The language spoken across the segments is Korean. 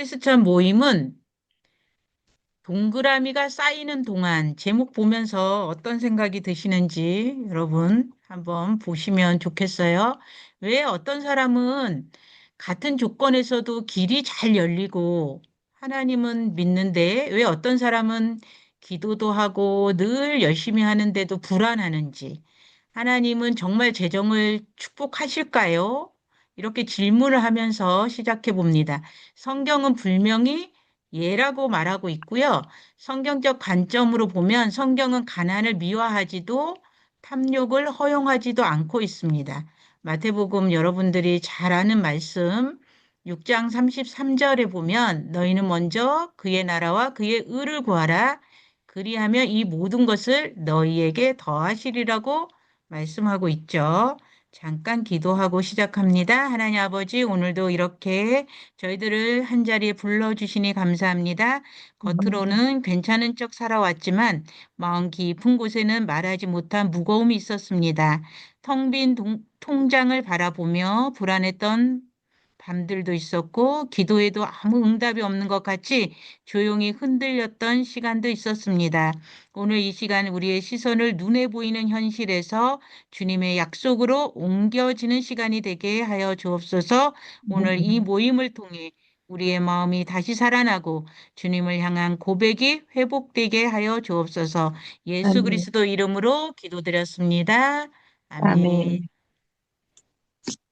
크리스천 모임은 동그라미가 쌓이는 동안 제목 보면서 어떤 생각이 드시는지 여러분 한번 보시면 좋겠어요. 왜 어떤 사람은 같은 조건에서도 길이 잘 열리고 하나님은 믿는데 왜 어떤 사람은 기도도 하고 늘 열심히 하는데도 불안하는지 하나님은 정말 재정을 축복하실까요? 이렇게 질문을 하면서 시작해 봅니다. 성경은 분명히 예라고 말하고 있고요. 성경적 관점으로 보면 성경은 가난을 미화하지도 탐욕을 허용하지도 않고 있습니다. 마태복음 여러분들이 잘 아는 말씀 6장 33절에 보면 너희는 먼저 그의 나라와 그의 의를 구하라. 그리하면 이 모든 것을 너희에게 더하시리라고 말씀하고 있죠. 잠깐 기도하고 시작합니다. 하나님 아버지, 오늘도 이렇게 저희들을 한자리에 불러주시니 감사합니다. 음, 겉으로는 괜찮은 척 살아왔지만 마음 깊은 곳에는 말하지 못한 무거움이 있었습니다. 텅 빈 통장을 바라보며 불안했던 밤들도 있었고 기도에도 아무 응답이 없는 것 같이 조용히 흔들렸던 시간도 있었습니다. 오늘 이 시간 우리의 시선을 눈에 보이는 현실에서 주님의 약속으로 옮겨지는 시간이 되게 하여 주옵소서. 오늘 이 모임을 통해 우리의 마음이 다시 살아나고 주님을 향한 고백이 회복되게 하여 주옵소서. 예수 아멘, 그리스도 이름으로 기도드렸습니다. 아멘. 아멘.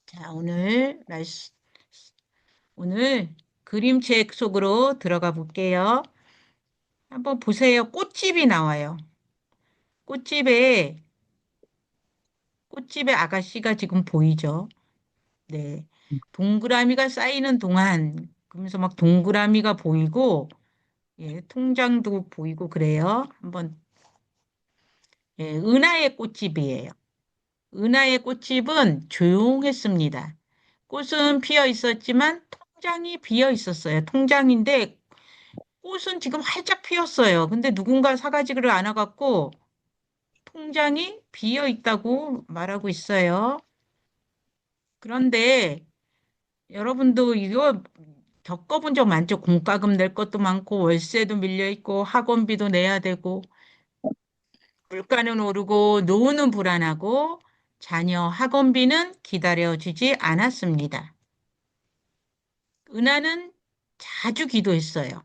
자, 오늘 그림책 속으로 들어가 볼게요. 한번 보세요. 꽃집이 나와요. 꽃집에, 꽃집에 아가씨가 지금 보이죠? 네. 동그라미가 쌓이는 동안, 그러면서 막 동그라미가 보이고, 예, 통장도 보이고 그래요. 예, 은하의 꽃집이에요. 은하의 꽃집은 조용했습니다. 꽃은 피어 있었지만 통장이 비어 있었어요. 통장인데 꽃은 지금 활짝 피었어요. 근데 누군가 사가지를 안아갖고 통장이 비어 있다고 말하고 있어요. 그런데 여러분도 이거 겪어본 적 많죠? 공과금 낼 것도 많고 월세도 밀려 있고 학원비도 내야 되고 물가는 오르고 노후는 불안하고 자녀 학원비는 기다려주지 않았습니다. 은하는 자주 기도했어요.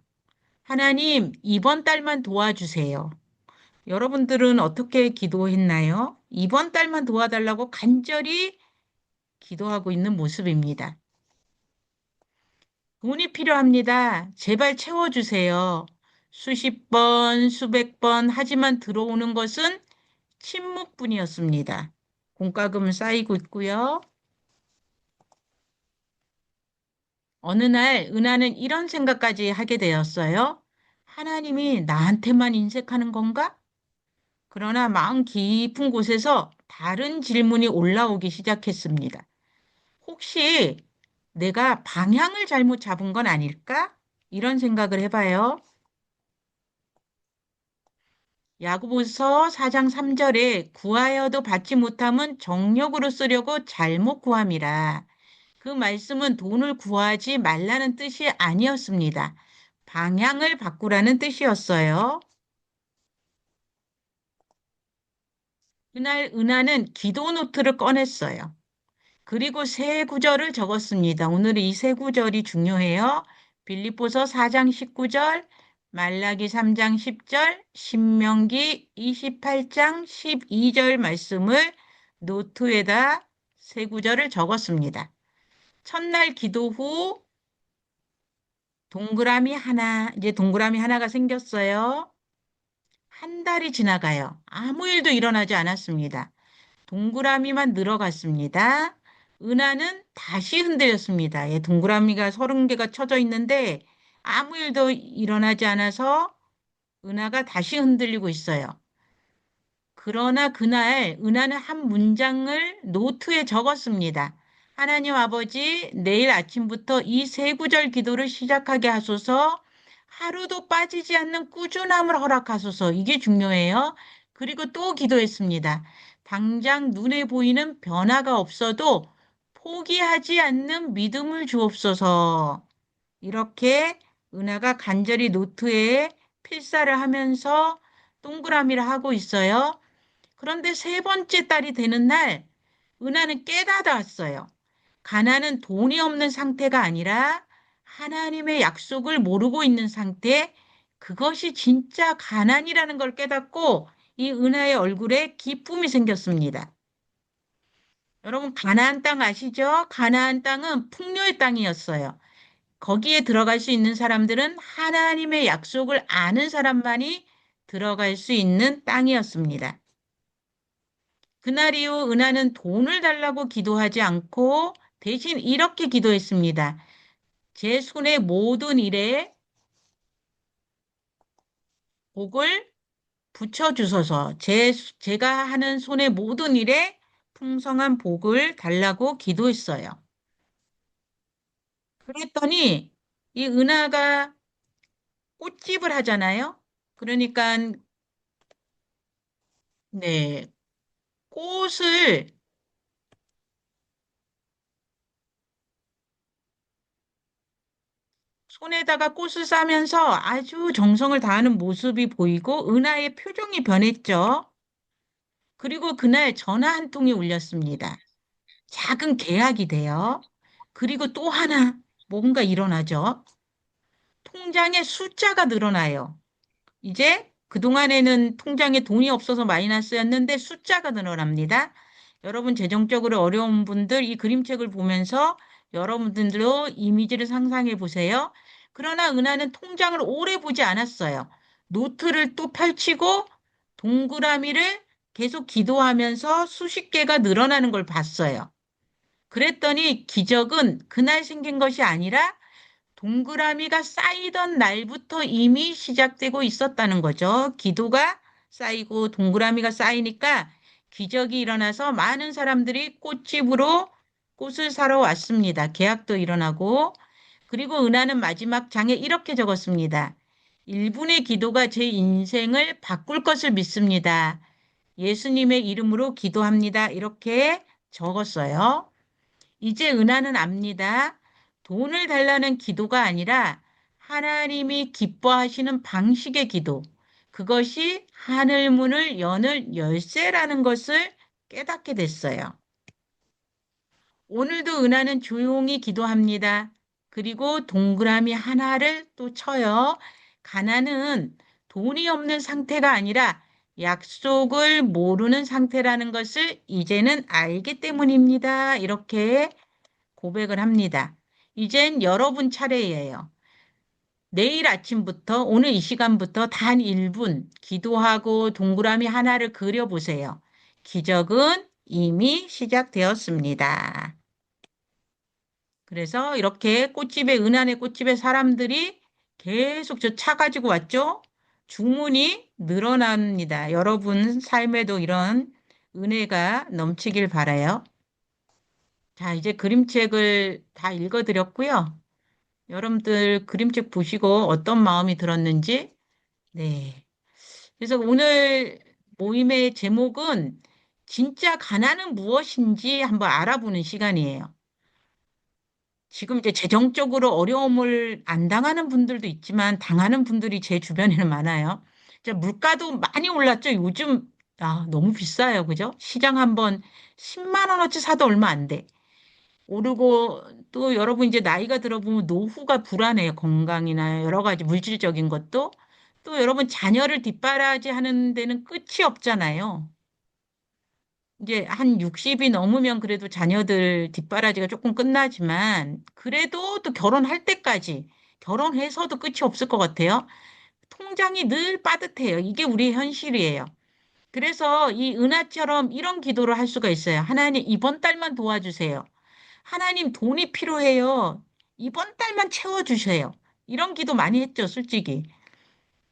하나님, 이번 달만 도와주세요. 여러분들은 어떻게 기도했나요? 이번 달만 도와달라고 간절히 기도하고 있는 모습입니다. 돈이 필요합니다. 제발 채워주세요. 수십 번, 수백 번, 하지만 들어오는 것은 침묵뿐이었습니다. 공과금은 쌓이고 있고요. 어느 날 은하는 이런 생각까지 하게 되었어요. 하나님이 나한테만 인색하는 건가? 그러나 마음 깊은 곳에서 다른 질문이 올라오기 시작했습니다. 혹시 내가 방향을 잘못 잡은 건 아닐까? 이런 생각을 해봐요. 야고보서 4장 3절에 구하여도 받지 못함은 정욕으로 쓰려고 잘못 구함이라. 그 말씀은 돈을 구하지 말라는 뜻이 아니었습니다. 방향을 바꾸라는 뜻이었어요. 그날 은하는 기도 노트를 꺼냈어요. 그리고 세 구절을 적었습니다. 오늘 이 세 구절이 중요해요. 빌립보서 4장 19절, 말라기 3장 10절, 신명기 28장 12절 말씀을 노트에다 세 구절을 적었습니다. 첫날 기도 후 이제 동그라미 하나가 생겼어요. 한 달이 지나가요. 아무 일도 일어나지 않았습니다. 동그라미만 늘어갔습니다. 은하는 다시 흔들렸습니다. 예, 동그라미가 30개가 쳐져 있는데 아무 일도 일어나지 않아서 은하가 다시 흔들리고 있어요. 그러나 그날 은하는 한 문장을 노트에 적었습니다. 하나님 아버지, 내일 아침부터 이 세 구절 기도를 시작하게 하소서. 하루도 빠지지 않는 꾸준함을 허락하소서. 이게 중요해요. 그리고 또 기도했습니다. 당장 눈에 보이는 변화가 없어도 포기하지 않는 믿음을 주옵소서. 이렇게 은하가 간절히 노트에 필사를 하면서 동그라미를 하고 있어요. 그런데 세 번째 달이 되는 날, 은하는 깨닫았어요. 가난은 돈이 없는 상태가 아니라 하나님의 약속을 모르고 있는 상태, 그것이 진짜 가난이라는 걸 깨닫고 이 은하의 얼굴에 기쁨이 생겼습니다. 여러분, 가나안 땅 아시죠? 가나안 땅은 풍요의 땅이었어요. 거기에 들어갈 수 있는 사람들은 하나님의 약속을 아는 사람만이 들어갈 수 있는 땅이었습니다. 그날 이후 은하는 돈을 달라고 기도하지 않고 대신 이렇게 기도했습니다. 제 손의 모든 일에 복을 붙여주소서. 제가 하는 손의 모든 일에 풍성한 복을 달라고 기도했어요. 그랬더니 이 은하가 꽃집을 하잖아요. 그러니까 네, 꽃을 손에다가 꽃을 싸면서 아주 정성을 다하는 모습이 보이고 은하의 표정이 변했죠. 그리고 그날 전화 한 통이 울렸습니다. 작은 계약이 돼요. 그리고 또 하나 뭔가 일어나죠. 통장에 숫자가 늘어나요. 이제 그동안에는 통장에 돈이 없어서 마이너스였는데 숫자가 늘어납니다. 여러분 재정적으로 어려운 분들 이 그림책을 보면서 여러분들도 이미지를 상상해 보세요. 그러나 은하는 통장을 오래 보지 않았어요. 노트를 또 펼치고 동그라미를 계속 기도하면서 수십 개가 늘어나는 걸 봤어요. 그랬더니 기적은 그날 생긴 것이 아니라 동그라미가 쌓이던 날부터 이미 시작되고 있었다는 거죠. 기도가 쌓이고 동그라미가 쌓이니까 기적이 일어나서 많은 사람들이 꽃집으로 꽃을 사러 왔습니다. 계약도 일어나고. 그리고 은하는 마지막 장에 이렇게 적었습니다. 1분의 기도가 제 인생을 바꿀 것을 믿습니다. 예수님의 이름으로 기도합니다. 이렇게 적었어요. 이제 은하는 압니다. 돈을 달라는 기도가 아니라 하나님이 기뻐하시는 방식의 기도. 그것이 하늘 문을 여는 열쇠라는 것을 깨닫게 됐어요. 오늘도 은하는 조용히 기도합니다. 그리고 동그라미 하나를 또 쳐요. 가난은 돈이 없는 상태가 아니라 약속을 모르는 상태라는 것을 이제는 알기 때문입니다. 이렇게 고백을 합니다. 이젠 여러분 차례예요. 내일 아침부터 오늘 이 시간부터 단 1분 기도하고 동그라미 하나를 그려보세요. 기적은 이미 시작되었습니다. 그래서 이렇게 꽃집에 은한의 꽃집에 사람들이 계속 저 차 가지고 왔죠. 주문이 늘어납니다. 여러분 삶에도 이런 은혜가 넘치길 바라요. 자, 이제 그림책을 다 읽어드렸고요. 여러분들 그림책 보시고 어떤 마음이 들었는지, 네. 그래서 오늘 모임의 제목은 진짜 가난은 무엇인지 한번 알아보는 시간이에요. 지금 이제 재정적으로 어려움을 안 당하는 분들도 있지만 당하는 분들이 제 주변에는 많아요. 이제 물가도 많이 올랐죠. 요즘 너무 비싸요. 그죠? 시장 한번 10만 원어치 사도 얼마 안 돼. 오르고 또 여러분 이제 나이가 들어보면 노후가 불안해요. 건강이나 여러 가지 물질적인 것도. 또 여러분 자녀를 뒷바라지 하는 데는 끝이 없잖아요. 이제 한 60이 넘으면 그래도 자녀들 뒷바라지가 조금 끝나지만 그래도 또 결혼할 때까지 결혼해서도 끝이 없을 것 같아요. 통장이 늘 빠듯해요. 이게 우리의 현실이에요. 그래서 이 은하처럼 이런 기도를 할 수가 있어요. 하나님 이번 달만 도와주세요. 하나님 돈이 필요해요. 이번 달만 채워주세요. 이런 기도 많이 했죠, 솔직히.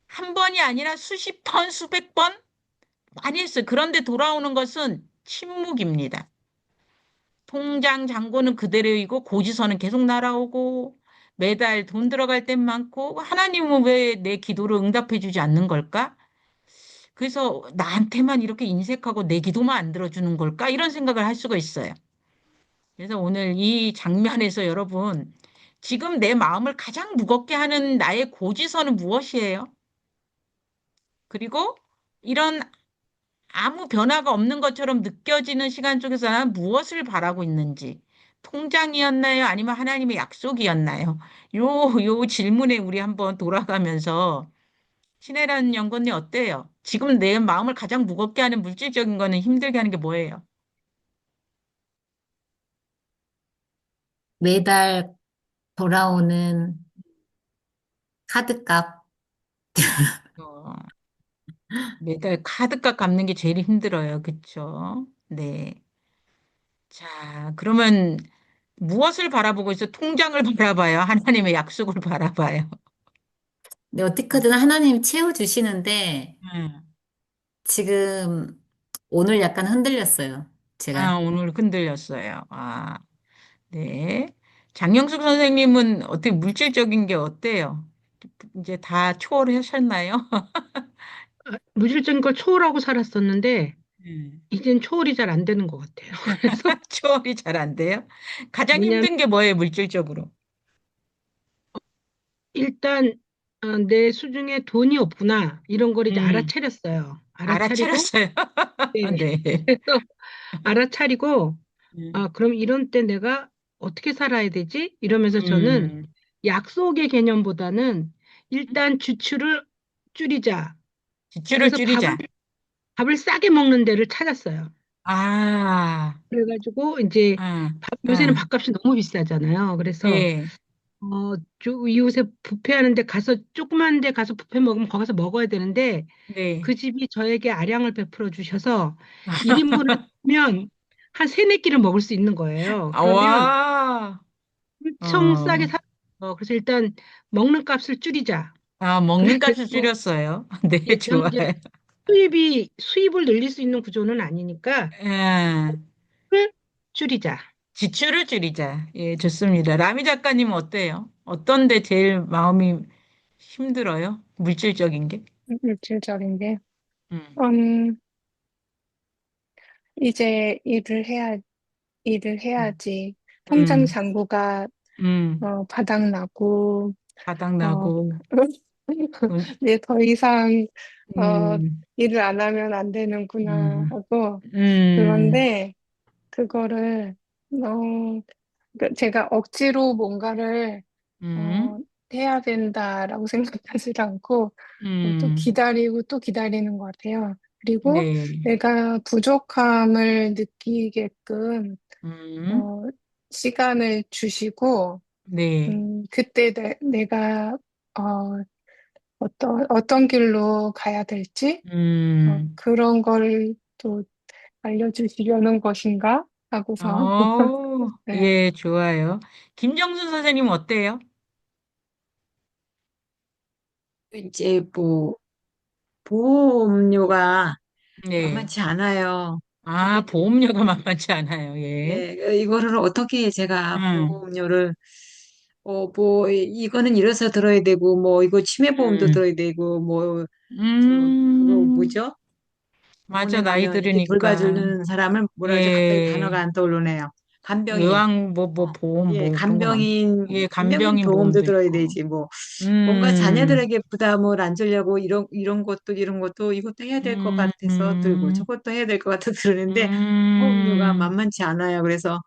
한 번이 아니라 수십 번, 수백 번 많이 했어요. 그런데 돌아오는 것은 침묵입니다. 통장 잔고는 그대로이고 고지서는 계속 날아오고 매달 돈 들어갈 땐 많고 하나님은 왜 내 기도를 응답해 주지 않는 걸까? 그래서 나한테만 이렇게 인색하고 내 기도만 안 들어주는 걸까? 이런 생각을 할 수가 있어요. 그래서 오늘 이 장면에서 여러분 지금 내 마음을 가장 무겁게 하는 나의 고지서는 무엇이에요? 그리고 이런 아무 변화가 없는 것처럼 느껴지는 시간 속에서 나는 무엇을 바라고 있는지. 통장이었나요? 아니면 하나님의 약속이었나요? 요 질문에 우리 한번 돌아가면서 신혜라는 연구원님 어때요? 지금 내 마음을 가장 무겁게 하는 물질적인 거는 힘들게 하는 게 뭐예요? 매달 돌아오는 카드값. 어, 매달 카드값 갚는 게 제일 힘들어요. 그쵸? 네. 자, 그러면 무엇을 바라보고 있어? 통장을 바라봐요. 하나님의 약속을 바라봐요. 근데 어떻게든 하나님이 채워주시는데, 음. 지금 오늘 약간 흔들렸어요. 아, 제가. 오늘 흔들렸어요. 아, 네. 장영숙 선생님은 어떻게 물질적인 게 어때요? 이제 다 초월하셨나요? 무질적인 걸 초월하고 살았었는데, 음. 이젠 초월이 잘 안 되는 것 같아요. 그래서, 초월이 잘 안 돼요? 가장 뭐냐면, 힘든 게 뭐예요, 물질적으로? 일단, 내 수중에 돈이 없구나, 이런 걸 이제 음, 알아차렸어요. 알아차리고, 알아차렸어요. 네. 네. 그래서 알아차리고, 음, 그럼 이런 때 내가 어떻게 살아야 되지? 이러면서 저는 음, 약속의 개념보다는 일단 지출을 줄이자. 지출을 그래서 줄이자. 밥을 싸게 먹는 데를 찾았어요. 아, 그래가지고 이제 응, 요새는 응, 밥값이 너무 비싸잖아요. 그래서 네, 이웃에 뷔페하는데 가서 조그만 데 가서 뷔페 먹으면 거기서 먹어야 되는데 네. 그 집이 저에게 아량을 베풀어 주셔서 1인분을 하면 한 세네 끼를 먹을 수 있는 거예요. 아, 그러면 와, 엄청 싸게 어, 사. 그래서 일단 먹는 값을 줄이자. 아, 먹는 값을 그래가지고 줄였어요. 네, 예, 저는 좋아요. 이제 수입을 늘릴 수 있는 구조는 아니니까 예, 을 줄이자. 지출을 줄이자. 예, 좋습니다. 라미 작가님은 어때요? 어떤 데 제일 마음이 힘들어요? 물질적인 게? 물질적인 게, 음, 음, 이제 일을 음, 해야지. 통장 음, 잔고가, 바닥나고, 어, 바닥나고, 돈, 이제 더 이상, 어, 음, 일을 안 하면 안 되는구나 음, 하고, 음, 그런데, 그거를, 제가 억지로 뭔가를, 어, 음, 해야 된다라고 생각하지 않고 또 음, 기다리고 또 기다리는 것 같아요. 그리고 네, 내가 부족함을 느끼게끔 음, 어, 시간을 주시고 네, 그때 내가 어떤 길로 가야 될지 음, 그런 걸 또 알려주시려는 것인가 하고서 네. 예, 좋아요. 김정순 선생님 어때요? 이제 뭐 보험료가 네. 만만치 않아요. 아, 그게 보험료가 만만치 않아요. 예. 예, 이거를 어떻게 제가 음, 보험료를 뭐 이거는 이래서 들어야 되고 뭐 이거 치매보험도 음, 들어야 되고 뭐 저 그거 음, 뭐죠? 맞아. 병원에 나이 가면 이렇게 들으니까. 돌봐주는 사람을 뭐라 하지 갑자기 예. 단어가 안 떠오르네요. 간병인. 보험, 예, 그런 거 간병인 예, 간병인 간병인 보험도 보험도 들어야 있고. 되지 뭐 뭔가 음, 자녀들에게 부담을 안 주려고 이런 것도 이것도 해야 될 것 음, 같아서 들고 음, 저것도 해야 될 것 같아서 들었는데 보험료가 음, 만만치 않아요. 그래서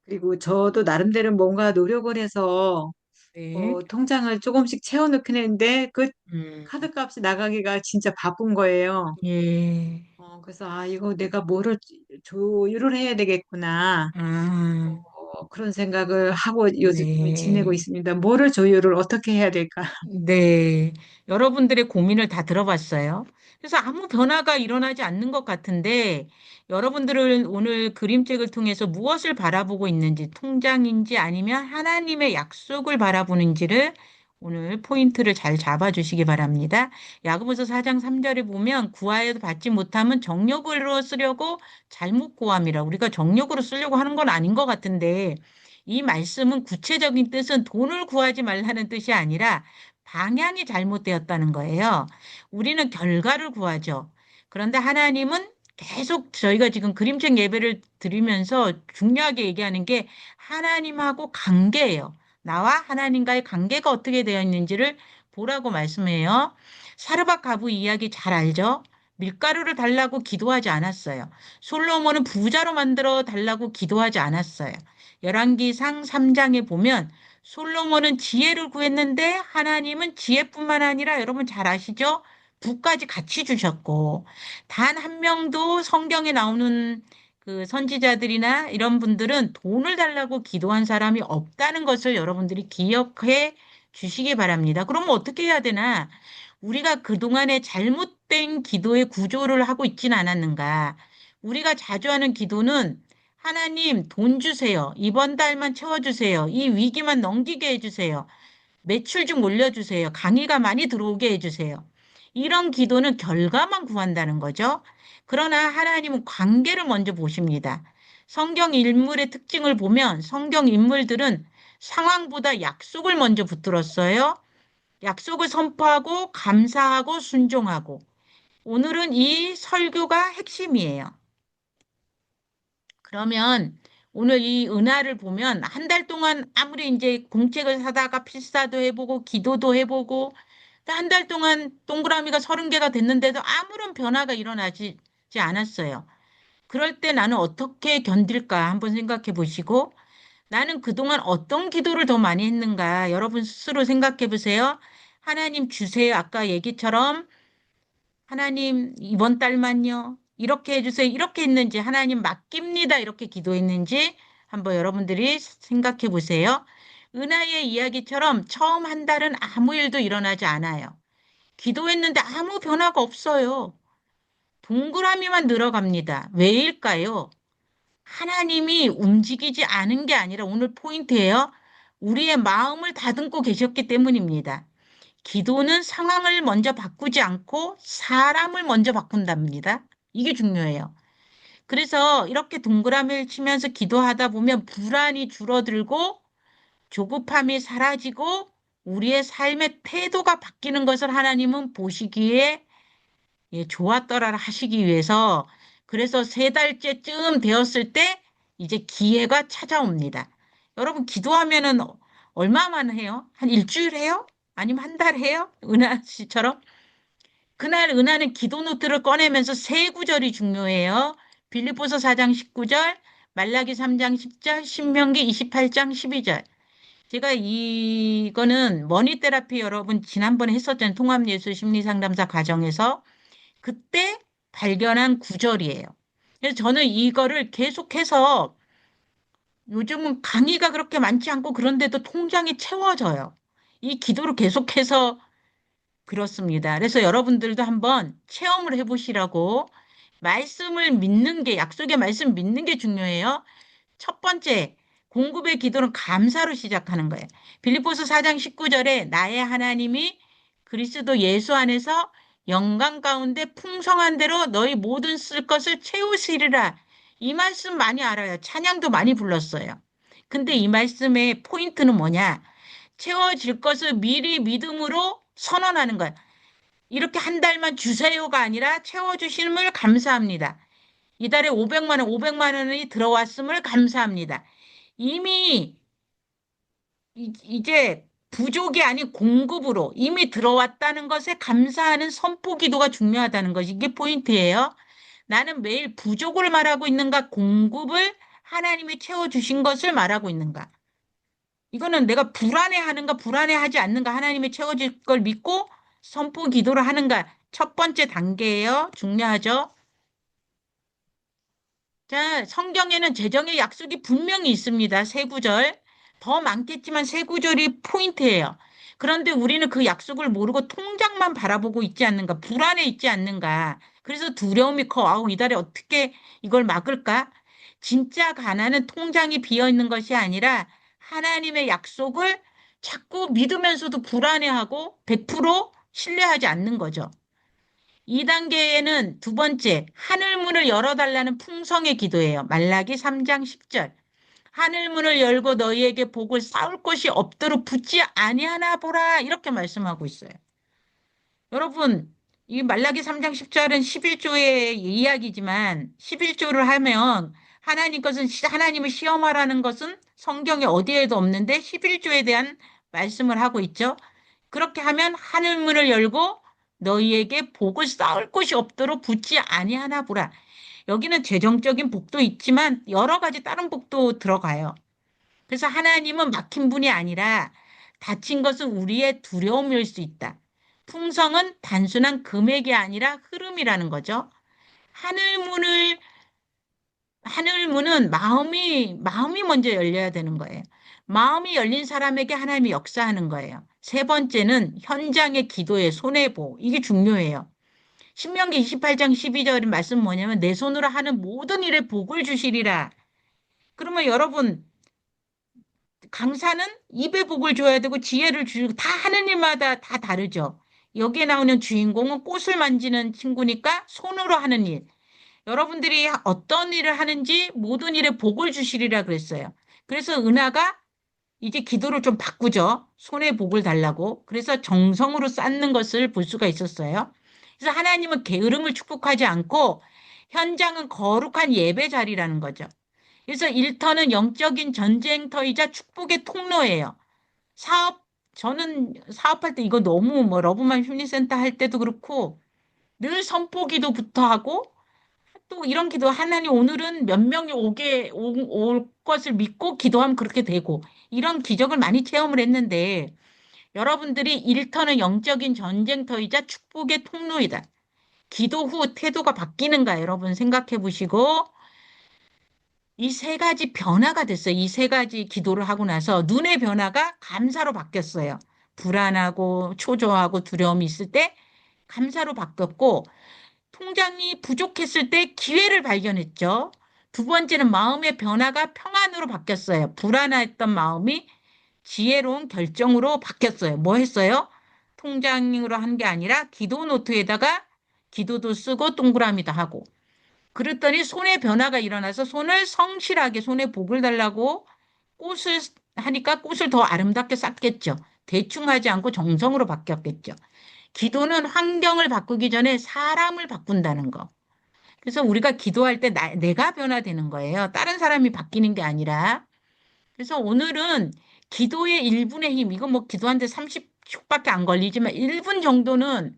그리고 저도 나름대로 뭔가 노력을 해서 네. 통장을 조금씩 채워넣긴 했는데 그 음, 카드값이 나가기가 진짜 바쁜 거예요. 예. 그래서 이거 내가 뭐를 조율을 해야 되겠구나. 아, 그런 생각을 하고 요즘 지내고 네. 있습니다. 뭐를 조율을 어떻게 해야 될까? 네, 여러분들의 고민을 다 들어봤어요. 그래서 아무 변화가 일어나지 않는 것 같은데, 여러분들은 오늘 그림책을 통해서 무엇을 바라보고 있는지, 통장인지 아니면 하나님의 약속을 바라보는지를 오늘 포인트를 잘 잡아주시기 바랍니다. 야고보서 4장 3절에 보면 구하여도 받지 못하면 정욕으로 쓰려고 잘못 구함이라. 우리가 정욕으로 쓰려고 하는 건 아닌 것 같은데, 이 말씀은 구체적인 뜻은 돈을 구하지 말라는 뜻이 아니라 방향이 잘못되었다는 거예요. 우리는 결과를 구하죠. 그런데 하나님은 계속 저희가 지금 그림책 예배를 드리면서 중요하게 얘기하는 게 하나님하고 관계예요. 나와 하나님과의 관계가 어떻게 되어 있는지를 보라고 말씀해요. 사르밧 가부 이야기 잘 알죠? 밀가루를 달라고 기도하지 않았어요. 솔로몬은 부자로 만들어 달라고 기도하지 않았어요. 열왕기상 3장에 보면 솔로몬은 지혜를 구했는데 하나님은 지혜뿐만 아니라 여러분 잘 아시죠? 부까지 같이 주셨고 단 한 명도 성경에 나오는 그 선지자들이나 이런 분들은 돈을 달라고 기도한 사람이 없다는 것을 여러분들이 기억해 주시기 바랍니다. 그러면 어떻게 해야 되나? 우리가 그동안에 잘못된 기도의 구조를 하고 있지는 않았는가? 우리가 자주 하는 기도는 하나님 돈 주세요. 이번 달만 채워주세요. 이 위기만 넘기게 해주세요. 매출 좀 올려주세요. 강의가 많이 들어오게 해주세요. 이런 기도는 결과만 구한다는 거죠. 그러나 하나님은 관계를 먼저 보십니다. 성경 인물의 특징을 보면 성경 인물들은 상황보다 약속을 먼저 붙들었어요. 약속을 선포하고 감사하고 순종하고. 오늘은 이 설교가 핵심이에요. 그러면 오늘 이 은하를 보면 한 달 동안 아무리 이제 공책을 사다가 필사도 해보고 기도도 해보고 한 달 동안 동그라미가 30개가 됐는데도 아무런 변화가 일어나지 않았어요. 그럴 때 나는 어떻게 견딜까 한번 생각해 보시고 나는 그동안 어떤 기도를 더 많이 했는가 여러분 스스로 생각해 보세요. 하나님 주세요. 아까 얘기처럼 하나님 이번 달만요. 이렇게 해주세요. 이렇게 했는지 하나님 맡깁니다. 이렇게 기도했는지 한번 여러분들이 생각해 보세요. 은하의 이야기처럼 처음 한 달은 아무 일도 일어나지 않아요. 기도했는데 아무 변화가 없어요. 동그라미만 늘어갑니다. 왜일까요? 하나님이 움직이지 않은 게 아니라 오늘 포인트예요. 우리의 마음을 다듬고 계셨기 때문입니다. 기도는 상황을 먼저 바꾸지 않고 사람을 먼저 바꾼답니다. 이게 중요해요. 그래서 이렇게 동그라미를 치면서 기도하다 보면 불안이 줄어들고 조급함이 사라지고 우리의 삶의 태도가 바뀌는 것을 하나님은 보시기에 좋았더라 하시기 위해서 그래서 3달째쯤 되었을 때 이제 기회가 찾아옵니다. 여러분 기도하면은 얼마만 해요? 한 일주일 해요? 아니면 한 달 해요? 은하 씨처럼? 그날 은하는 기도 노트를 꺼내면서 세 구절이 중요해요. 빌립보서 4장 19절, 말라기 3장 10절, 신명기 28장 12절. 제가 이거는 머니 테라피 여러분 지난번에 했었잖아요. 통합예술 심리상담사 과정에서. 그때 발견한 구절이에요. 그래서 저는 이거를 계속해서 요즘은 강의가 그렇게 많지 않고 그런데도 통장이 채워져요. 이 기도를 계속해서 그렇습니다. 그래서 여러분들도 한번 체험을 해보시라고 말씀을 믿는 게 약속의 말씀 믿는 게 중요해요. 첫 번째, 공급의 기도는 감사로 시작하는 거예요. 빌립보서 4장 19절에 나의 하나님이 그리스도 예수 안에서 영광 가운데 풍성한 대로 너희 모든 쓸 것을 채우시리라. 이 말씀 많이 알아요. 찬양도 많이 불렀어요. 근데 이 말씀의 포인트는 뭐냐? 채워질 것을 미리 믿음으로 선언하는 거예요. 이렇게 한 달만 주세요가 아니라 채워주심을 감사합니다. 이달에 500만 원, 500만 원이 들어왔음을 감사합니다. 이미 이제 부족이 아닌 공급으로 이미 들어왔다는 것에 감사하는 선포 기도가 중요하다는 것이 이게 포인트예요. 나는 매일 부족을 말하고 있는가, 공급을 하나님이 채워주신 것을 말하고 있는가. 이거는 내가 불안해하는가, 불안해하지 않는가, 하나님이 채워줄 걸 믿고 선포 기도를 하는가. 첫 번째 단계예요. 중요하죠. 자, 성경에는 재정의 약속이 분명히 있습니다. 세 구절. 더 많겠지만 세 구절이 포인트예요. 그런데 우리는 그 약속을 모르고 통장만 바라보고 있지 않는가, 불안해 있지 않는가. 그래서 두려움이 커. 아우, 이달에 어떻게 이걸 막을까? 진짜 가난은 통장이 비어 있는 것이 아니라 하나님의 약속을 자꾸 믿으면서도 불안해하고 100% 신뢰하지 않는 거죠. 2단계에는 두 번째, 하늘문을 열어달라는 풍성의 기도예요. 말라기 3장 10절. 하늘문을 열고 너희에게 복을 쌓을 것이 없도록 붙지 아니하나 보라. 이렇게 말씀하고 있어요. 여러분, 이 말라기 3장 10절은 11조의 이야기지만 11조를 하면 하나님 것은 하나님을 시험하라는 것은 성경에 어디에도 없는데 11조에 대한 말씀을 하고 있죠. 그렇게 하면 하늘 문을 열고 너희에게 복을 쌓을 곳이 없도록 붙지 아니하나 보라. 여기는 재정적인 복도 있지만 여러 가지 다른 복도 들어가요. 그래서 하나님은 막힌 분이 아니라 닫힌 것은 우리의 두려움일 수 있다. 풍성은 단순한 금액이 아니라 흐름이라는 거죠. 하늘문을 하늘문은 마음이 먼저 열려야 되는 거예요. 마음이 열린 사람에게 하나님이 역사하는 거예요. 세 번째는 현장의 기도의 손해보. 이게 중요해요. 신명기 28장 12절 말씀 뭐냐면 내 손으로 하는 모든 일에 복을 주시리라. 그러면 여러분 강사는 입에 복을 줘야 되고 지혜를 주고 다 하는 일마다 다 다르죠. 여기에 나오는 주인공은 꽃을 만지는 친구니까 손으로 하는 일. 여러분들이 어떤 일을 하는지 모든 일에 복을 주시리라 그랬어요. 그래서 은하가 이제 기도를 좀 바꾸죠. 손에 복을 달라고. 그래서 정성으로 쌓는 것을 볼 수가 있었어요. 그래서 하나님은 게으름을 축복하지 않고 현장은 거룩한 예배 자리라는 거죠. 그래서 일터는 영적인 전쟁터이자 축복의 통로예요. 사업, 저는 사업할 때 이거 너무 뭐 러브만 심리센터 할 때도 그렇고 늘 선포기도부터 하고 또 이런 기도 하나님 오늘은 몇 명이 올 것을 믿고 기도하면 그렇게 되고 이런 기적을 많이 체험을 했는데 여러분들이 일터는 영적인 전쟁터이자 축복의 통로이다. 기도 후 태도가 바뀌는가 여러분 생각해 보시고 이 세 가지 변화가 됐어요. 이 세 가지 기도를 하고 나서 눈의 변화가 감사로 바뀌었어요. 불안하고 초조하고 두려움이 있을 때 감사로 바뀌었고 통장이 부족했을 때 기회를 발견했죠. 두 번째는 마음의 변화가 평안으로 바뀌었어요. 불안했던 마음이 지혜로운 결정으로 바뀌었어요. 뭐 했어요? 통장으로 한 게 아니라 기도 노트에다가 기도도 쓰고 동그라미도 하고. 그랬더니 손의 변화가 일어나서 손을 성실하게 손에 복을 달라고 꽃을 하니까 꽃을 더 아름답게 쌌겠죠. 대충 하지 않고 정성으로 바뀌었겠죠. 기도는 환경을 바꾸기 전에 사람을 바꾼다는 거. 그래서 우리가 기도할 때 내가 변화되는 거예요. 다른 사람이 바뀌는 게 아니라. 그래서 오늘은 기도의 1분의 힘, 이거 뭐 기도하는데 30초밖에 안 걸리지만 1분 정도는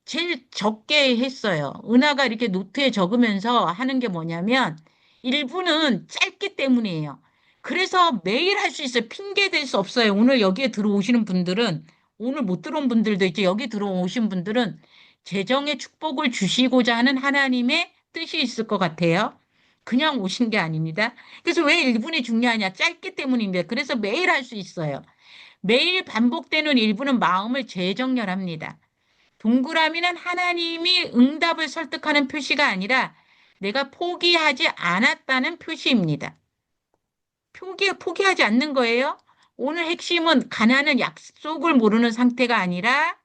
제일 적게 했어요. 은하가 이렇게 노트에 적으면서 하는 게 뭐냐면 1분은 짧기 때문이에요. 그래서 매일 할 수 있어요. 핑계 댈 수 없어요. 오늘 여기에 들어오시는 분들은 오늘 못 들어온 분들도 있죠. 여기 들어오신 분들은 재정의 축복을 주시고자 하는 하나님의 뜻이 있을 것 같아요. 그냥 오신 게 아닙니다. 그래서 왜 1분이 중요하냐? 짧기 때문입니다. 그래서 매일 할 수 있어요. 매일 반복되는 1분은 마음을 재정렬합니다. 동그라미는 하나님이 응답을 설득하는 표시가 아니라 내가 포기하지 않았다는 표시입니다. 포기하지 않는 거예요. 오늘 핵심은 가나는 약속을 모르는 상태가 아니라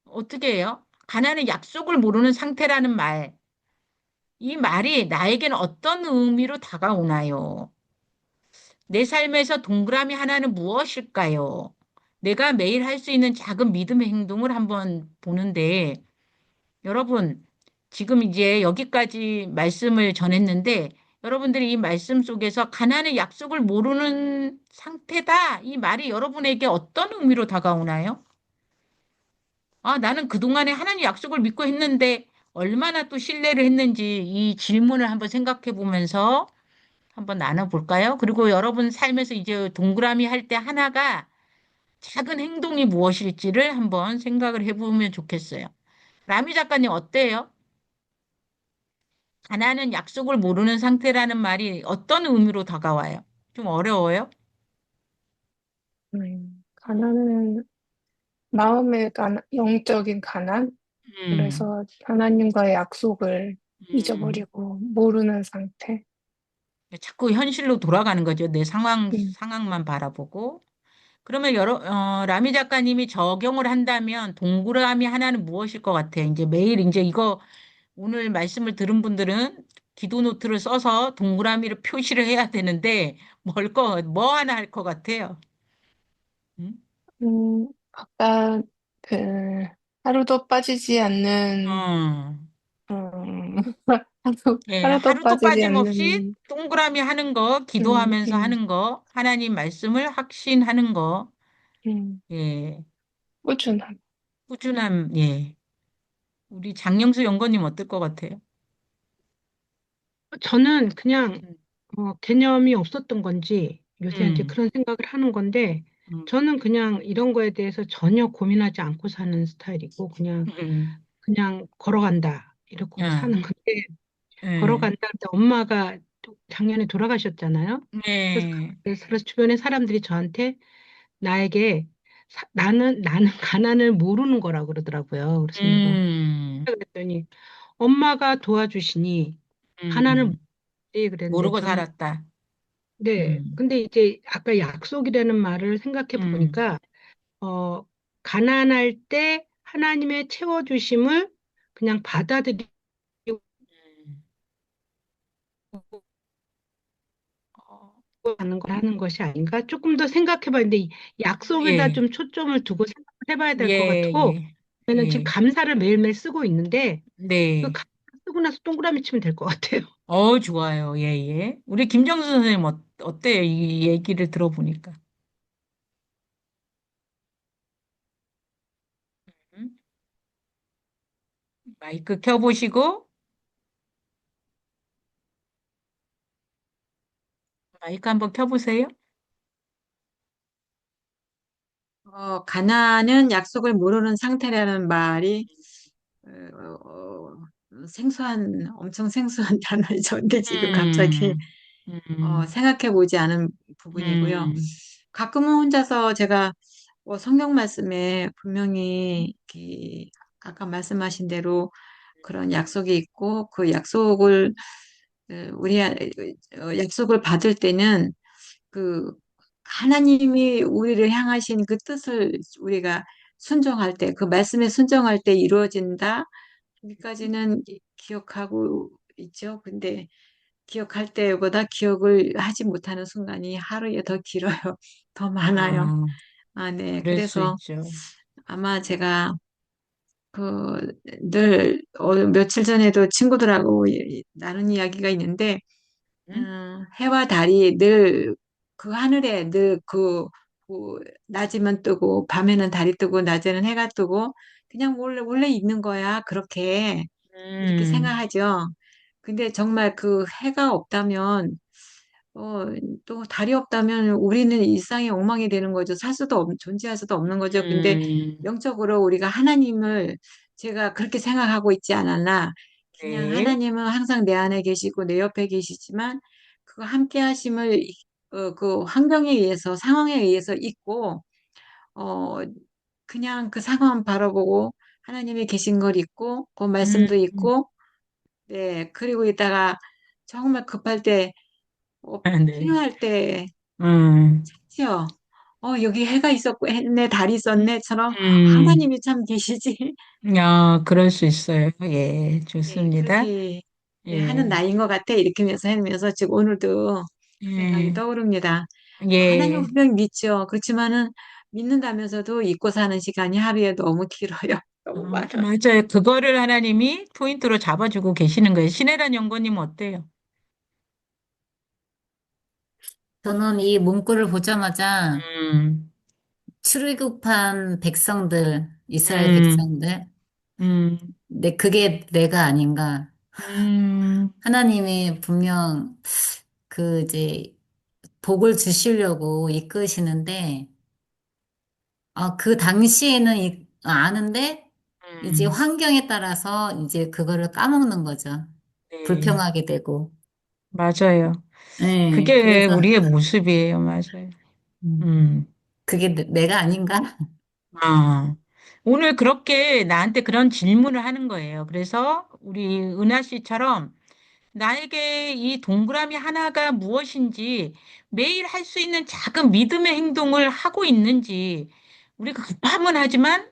어떻게 해요? 가나는 약속을 모르는 상태라는 말. 이 말이 나에게는 어떤 의미로 다가오나요? 내 삶에서 동그라미 하나는 무엇일까요? 내가 매일 할 수 있는 작은 믿음의 행동을 한번 보는데 여러분, 지금 이제 여기까지 말씀을 전했는데, 여러분들이 이 말씀 속에서 가나안의 약속을 모르는 상태다. 이 말이 여러분에게 어떤 의미로 다가오나요? 아, 나는 그동안에 하나님 약속을 믿고 했는데, 얼마나 또 신뢰를 했는지 이 질문을 한번 생각해 보면서 한번 나눠볼까요? 그리고 여러분 삶에서 이제 동그라미 할 때 하나가 작은 행동이 무엇일지를 한번 생각을 해보면 좋겠어요. 라미 작가님 어때요? 가나는 약속을 모르는 상태라는 말이 어떤 의미로 다가와요? 좀 어려워요? 가난은 마음의 영적인 가난? 음, 그래서 하나님과의 약속을 음. 잊어버리고 모르는 상태. 자꾸 현실로 돌아가는 거죠. 내 음, 상황만 바라보고. 그러면 라미 작가님이 적용을 한다면 동그라미 하나는 무엇일 것 같아요? 이제 매일 이제 이거 오늘 말씀을 들은 분들은 기도 노트를 써서 동그라미를 표시를 해야 되는데 뭐 하나 할 것 같아요? 음? 아까 그 하루도 빠지지 않는 어, 음, 예, 하루도 하루도 빠지지 빠짐없이 않는, 동그라미 하는 거, 음, 기도하면서 음, 하는 거, 하나님 말씀을 확신하는 거, 음, 예, 꾸준함. 꾸준함, 예. 우리 장영수 연구님 어떨 것 같아요? 저는 그냥 음, 개념이 없었던 건지 요새 이제 음, 그런 생각을 하는 건데 음, 저는 그냥 이런 거에 대해서 전혀 고민하지 않고 사는 스타일이고 그냥 걸어간다 이러고 아, 사는 건데 예, 걸어간다 근데 엄마가 작년에 돌아가셨잖아요. 그래서, 네, 그래서 주변의 사람들이 저한테 나에게 나는 가난을 모르는 거라고 그러더라고요. 그래서 내가 음, 그랬더니 엄마가 도와주시니 가난을 음, 모르지 그랬는데 모르고 저는 살았다. 네. 음, 근데 이제 아까 약속이라는 말을 생각해 음, 보니까 어 가난할 때 하나님의 채워주심을 그냥 받아들이고 음. 어, 하는 것이 아닌가? 조금 더 생각해 봤는데 이 약속에다 예, 좀 초점을 두고 생각해 봐야 될 것 예, 같고 예, 저는 지금 예, 감사를 매일매일 쓰고 있는데 그 네. 감사 쓰고 나서 동그라미 치면 될 것 같아요. 좋아요. 예, 예. 우리 김정수 선생님 어때요? 이 얘기를 들어보니까. 음? 마이크 켜보시고, 마이크 한번 켜보세요. 가나는 약속을 모르는 상태라는 말이 엄청 생소한 단어죠. 근데 지금 갑자기 음, 음, 생각해 보지 않은 부분이고요. 음, 가끔은 혼자서 제가 성경 말씀에 분명히 아까 말씀하신 대로 그런 약속이 있고 그 약속을 약속을 받을 때는 그 하나님이 우리를 향하신 그 뜻을 우리가 순종할 때, 그 말씀에 순종할 때 이루어진다. 여기까지는 기억하고 있죠. 근데 기억할 때보다 기억을 하지 못하는 순간이 하루에 더 길어요. 더 많아요. 아, 아, 네. 그럴 수 그래서 있죠. 아마 제가 늘 며칠 전에도 친구들하고 나눈 이야기가 있는데 음? 해와 달이 늘 그 하늘에 늘 낮이면 뜨고 밤에는 달이 뜨고 낮에는 해가 뜨고 그냥 원래 있는 거야. 그렇게 이렇게 음, 생각하죠. 근데 정말 그 해가 없다면 어, 또 달이 없다면 우리는 일상이 엉망이 되는 거죠. 존재할 수도 없는 거죠. 근데 음, 영적으로 우리가 하나님을 제가 그렇게 생각하고 있지 않았나. 그냥 네. 하나님은 항상 내 안에 계시고 내 옆에 계시지만 그 함께 하심을 그 환경에 의해서 상황에 의해서 있고 어, 그냥 그 상황 바라보고 하나님이 계신 걸 있고 그 말씀도 음, 있고 네. 그리고 이따가 정말 급할 때 네. 필요할 때 음, 그죠? 여기 해가 있었고, 했네, 달이 있었네처럼 음, 하나님이 참 계시지. 그럴 수 있어요. 예, 네, 좋습니다. 그렇게 네, 하는 예, 나이인 것 같아. 이렇게 하면서 지금 오늘도 그 생각이 예, 떠오릅니다. 하나님 예. 분명히 믿죠. 그렇지만은 믿는다면서도 잊고 사는 시간이 하루에 너무 길어요. 너무 많아. 맞아요. 그거를 하나님이 포인트로 잡아주고 계시는 거예요. 신혜란 연구님 어때요? 저는 이 문구를 보자마자 음, 출애굽한 백성들, 이스라엘 음, 백성들, 음, 근데 그게 내가 아닌가. 음, 하나님이 분명 그 이제 복을 주시려고 이끄시는데, 그 당시에는 아는데, 이제 음, 환경에 따라서 이제 그거를 까먹는 거죠. 네, 불평하게 되고. 맞아요. 네, 그게 그래서 우리의 모습이에요. 맞아요. 음, 음. 그게 내가 아닌가? 아, 오늘 그렇게 나한테 그런 질문을 하는 거예요. 그래서 우리 은하 씨처럼 나에게 이 동그라미 하나가 무엇인지 매일 할 수 있는 작은 믿음의 행동을 하고 있는지 우리가 급하면 하지만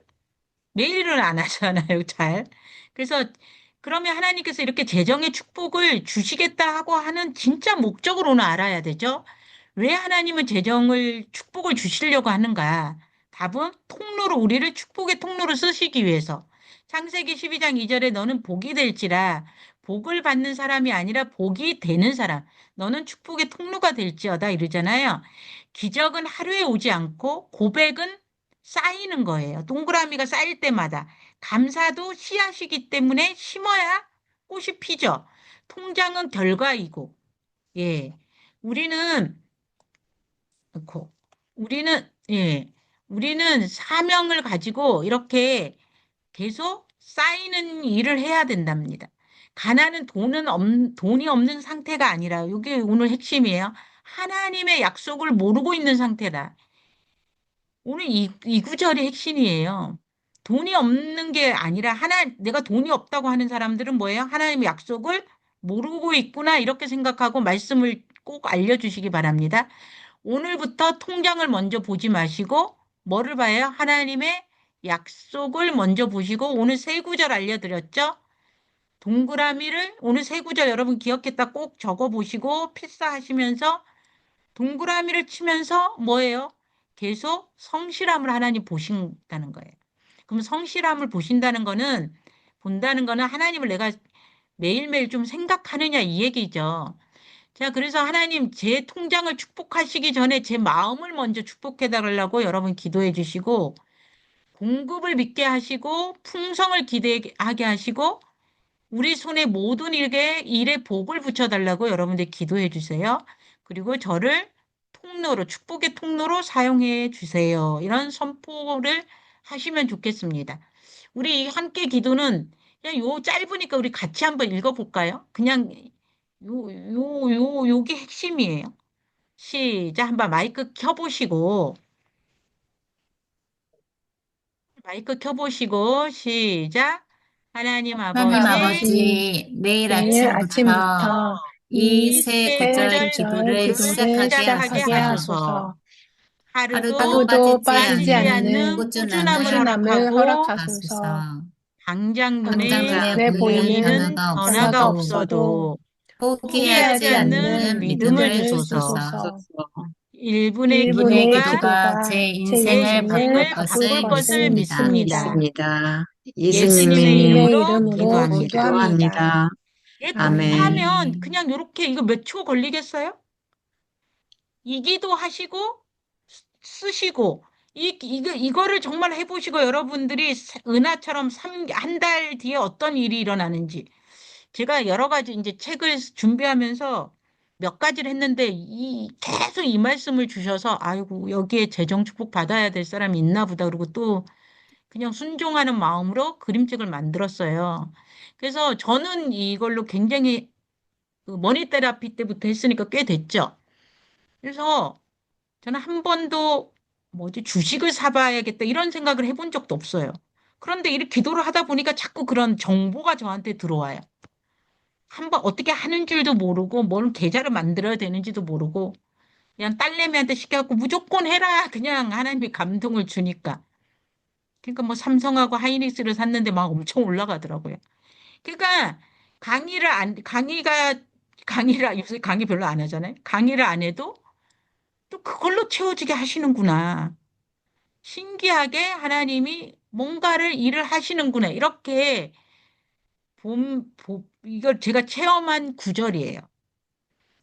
매일은 안 하잖아요, 잘. 그래서 그러면 하나님께서 이렇게 재정의 축복을 주시겠다 하고 하는 진짜 목적으로는 알아야 되죠. 왜 하나님은 재정을 축복을 주시려고 하는가? 답은 통로로 우리를 축복의 통로로 쓰시기 위해서. 창세기 12장 2절에 너는 복이 될지라 복을 받는 사람이 아니라 복이 되는 사람. 너는 축복의 통로가 될지어다 이러잖아요. 기적은 하루에 오지 않고 고백은 쌓이는 거예요. 동그라미가 쌓일 때마다. 감사도 씨앗이기 때문에 심어야 꽃이 피죠. 통장은 결과이고. 예. 우리는 고- 우리는 사명을 가지고 이렇게 계속 쌓이는 일을 해야 된답니다. 가난은 돈이 없는 상태가 아니라, 이게 오늘 핵심이에요. 하나님의 약속을 모르고 있는 상태다. 오늘 이 구절이 핵심이에요. 돈이 없는 게 아니라, 내가 돈이 없다고 하는 사람들은 뭐예요? 하나님의 약속을 모르고 있구나, 이렇게 생각하고 말씀을 꼭 알려주시기 바랍니다. 오늘부터 통장을 먼저 보지 마시고 뭐를 봐요? 하나님의 약속을 먼저 보시고 오늘 세 구절 알려드렸죠? 동그라미를 오늘 세 구절 여러분 기억했다 꼭 적어 보시고 필사하시면서 동그라미를 치면서 뭐예요? 계속 성실함을 하나님 보신다는 거예요. 그럼 성실함을 본다는 거는 하나님을 내가 매일매일 좀 생각하느냐 이 얘기죠. 자, 그래서 하나님 제 통장을 축복하시기 전에 제 마음을 먼저 축복해 달라고 여러분 기도해 주시고 공급을 믿게 하시고 풍성을 기대하게 하시고 우리 손에 모든 일에 복을 붙여 달라고 여러분들 기도해 주세요. 그리고 저를 축복의 통로로 사용해 주세요. 이런 선포를 하시면 좋겠습니다. 우리 함께 기도는 그냥 요 짧으니까 우리 같이 한번 읽어볼까요? 그냥 요게 핵심이에요. 시작. 한번 마이크 켜보시고, 시작. 하나님 하나님 아버지, 아버지, 아버지, 내일 내일 아침부터 아침부터 이 이 세 세 새 구절 구절 구절 기도를 기도를 기도를 시작하게 시작하게 시작하게 하소서. 하소서. 하소서. 하루도 하루도 하루도 빠지지 빠지지 빠지지 않는 않는 않는 꾸준함을 꾸준함을 꾸준함을 허락하고, 허락하소서. 하소서. 당장 당장 눈에 눈에 당장에 보이는 보이는 보이는 변화가 변화가 변화가 없어도 없어도 없어도, 포기하지 포기하지 포기하지 않는 않는 않는 믿음을 믿음을 믿음을 주소서. 주소서. 주소서. 1분의 1분의 이분의 기도가 기도가 기도가 제 제 제 인생을 인생을 바꿀 인생을 바꿀 바꿀 것을 것을 것을 믿습니다. 믿습니다. 믿습니다. 믿습니다. 예수님의 예수님의 예수님의 이름으로 이름으로 이름으로 기도합니다. 기도합니다. 기도합니다. 예, 아멘. 급하면 아멘. 그냥 요렇게 이거 몇 초 걸리겠어요? 이 기도하시고 쓰시고 이거를 정말 해보시고 여러분들이 은하처럼 한 달 뒤에 어떤 일이 일어나는지 제가 여러 가지 이제 책을 준비하면서 몇 가지를 했는데 계속 이 말씀을 주셔서 아이고 여기에 재정 축복 받아야 될 사람이 있나 보다 그리고 또 그냥 순종하는 마음으로 그림책을 만들었어요. 그래서 저는 이걸로 굉장히 그 머니 테라피 때부터 했으니까 꽤 됐죠. 그래서 저는 한 번도 뭐지 주식을 사봐야겠다 이런 생각을 해본 적도 없어요. 그런데 이렇게 기도를 하다 보니까 자꾸 그런 정보가 저한테 들어와요. 한번 어떻게 하는 줄도 모르고 뭘 계좌를 만들어야 되는지도 모르고 그냥 딸내미한테 시켜갖고 무조건 해라 그냥 하나님이 감동을 주니까. 그러니까 뭐 삼성하고 하이닉스를 샀는데 막 엄청 올라가더라고요. 그러니까 강의를 요새 강의 별로 안 하잖아요. 강의를 안 해도 또 그걸로 채워지게 하시는구나. 신기하게 하나님이 뭔가를 일을 하시는구나. 이렇게 이걸 제가 체험한 구절이에요.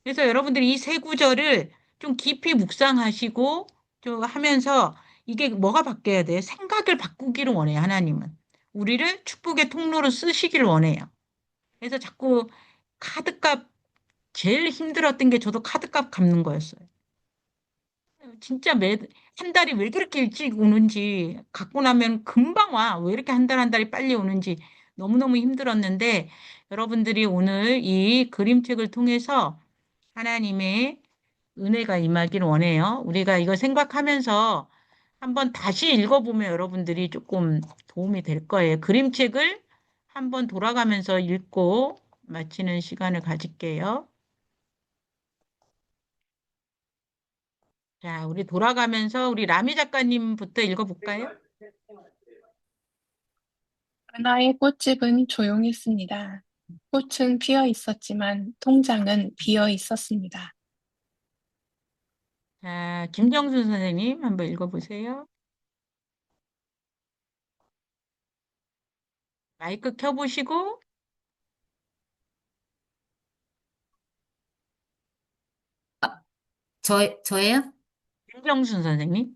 그래서 여러분들이 이 세 구절을 좀 깊이 묵상하시고 좀 하면서 이게 뭐가 바뀌어야 돼요? 생각을 바꾸기를 원해요, 하나님은. 우리를 축복의 통로로 쓰시길 원해요. 그래서 자꾸 카드값 제일 힘들었던 게 저도 카드값 갚는 거였어요. 진짜 한 달이 왜 그렇게 일찍 오는지, 갖고 나면 금방 와. 왜 이렇게 한 달이 빨리 오는지 너무너무 힘들었는데, 여러분들이 오늘 이 그림책을 통해서 하나님의 은혜가 임하길 원해요. 우리가 이거 생각하면서 한번 다시 읽어보면 여러분들이 조금 도움이 될 거예요. 그림책을 한번 돌아가면서 읽고 마치는 시간을 가질게요. 자, 우리 돌아가면서 우리 라미 작가님부터 읽어볼까요? 은하의 꽃집은 조용했습니다. 꽃은 피어 있었지만 통장은 비어 있었습니다. 자, 김정수 선생님 한번 읽어보세요. 마이크 켜보시고, 저예요? 김정순 선생님.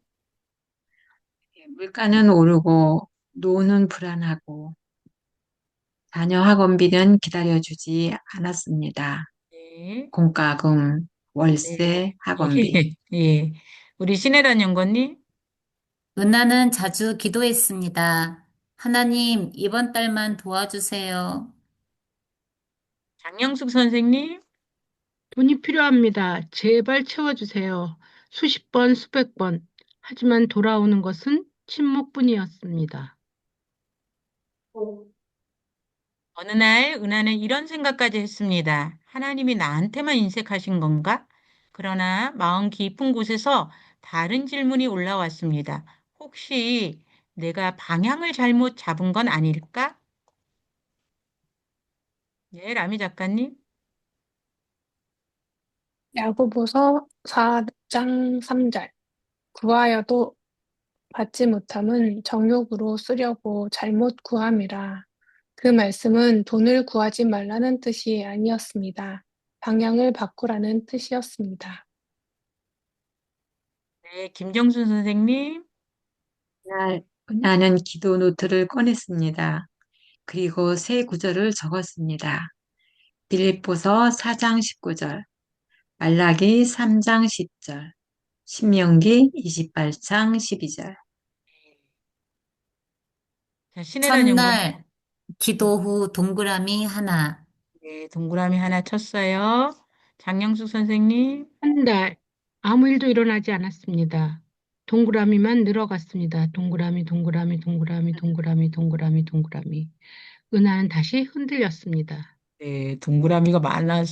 물가는 오르고 노는 불안하고 자녀 학원비는 기다려주지 않았습니다. 네. 공과금, 네. 월세, 학원비. 예. 우리 신혜란 연구님. 은하는 자주 기도했습니다. 하나님, 이번 달만 도와주세요. 장영숙 선생님. 돈이 필요합니다. 제발 채워주세요. 수십 번, 수백 번. 하지만 돌아오는 것은 침묵뿐이었습니다. 어느 날 은하는 이런 생각까지 했습니다. 하나님이 나한테만 인색하신 건가? 그러나 마음 깊은 곳에서 다른 질문이 올라왔습니다. 혹시 내가 방향을 잘못 잡은 건 아닐까? 예, 라미 작가님. 야고보서 4장 3절. 구하여도 받지 못함은 정욕으로 쓰려고 잘못 구함이라. 그 말씀은 돈을 구하지 말라는 뜻이 아니었습니다. 방향을 바꾸라는 뜻이었습니다. 네, 김정순 선생님. 그날 나는 기도 노트를 꺼냈습니다. 그리고 세 구절을 적었습니다. 빌립보서 4장 19절, 말라기 3장 10절, 신명기 28장 12절. 자, 신혜란 연구님. 첫날 기도 후 동그라미 하나. 네, 동그라미 하나 쳤어요. 장영숙 선생님. 한 달, 아무 일도 일어나지 않았습니다. 동그라미만 늘어갔습니다. 동그라미, 동그라미, 동그라미, 동그라미, 동그라미, 동그라미. 은하는 다시 흔들렸습니다. 네, 동그라미가 많아.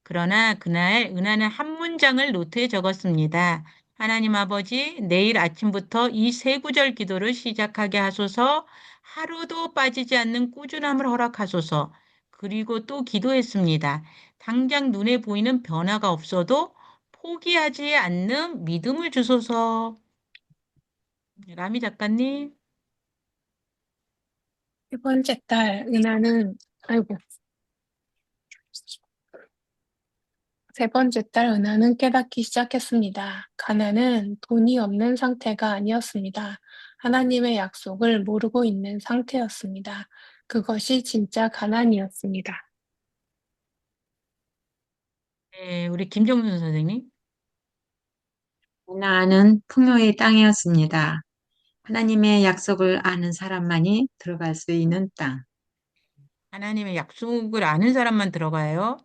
그러나 그날 은하는 한 문장을 노트에 적었습니다. 하나님 아버지, 내일 아침부터 이 세 구절 기도를 시작하게 하소서, 하루도 빠지지 않는 꾸준함을 허락하소서. 그리고 또 기도했습니다. 당장 눈에 보이는 변화가 없어도 포기하지 않는 믿음을 주소서. 라미 작가님. 세 번째 달 은하는 아이고 세 번째 달 은하는 깨닫기 시작했습니다. 가난은 돈이 없는 상태가 아니었습니다. 하나님의 약속을 모르고 있는 상태였습니다. 그것이 진짜 가난이었습니다. 네, 우리 김정순 선생님. 가나안은 풍요의 땅이었습니다. 하나님의 약속을 아는 사람만이 들어갈 수 있는 땅. 하나님의 약속을 아는 사람만 들어가요.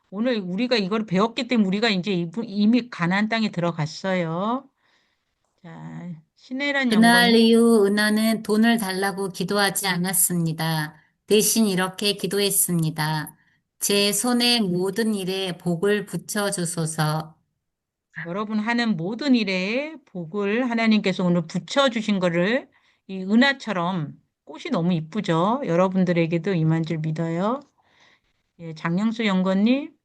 오늘 우리가 이걸 배웠기 때문에 우리가 이제 이미 가나안 땅에 들어갔어요. 자, 신혜란 그날 연구원. 이후 은하는 돈을 달라고 기도하지 않았습니다. 대신 이렇게 기도했습니다. 제 손의 모든 일에 복을 붙여주소서. 여러분 하는 모든 일에 복을 하나님께서 오늘 붙여주신 거를 이 은하처럼 꽃이 너무 이쁘죠? 여러분들에게도 임한 줄 믿어요. 예, 장영수 연구원님.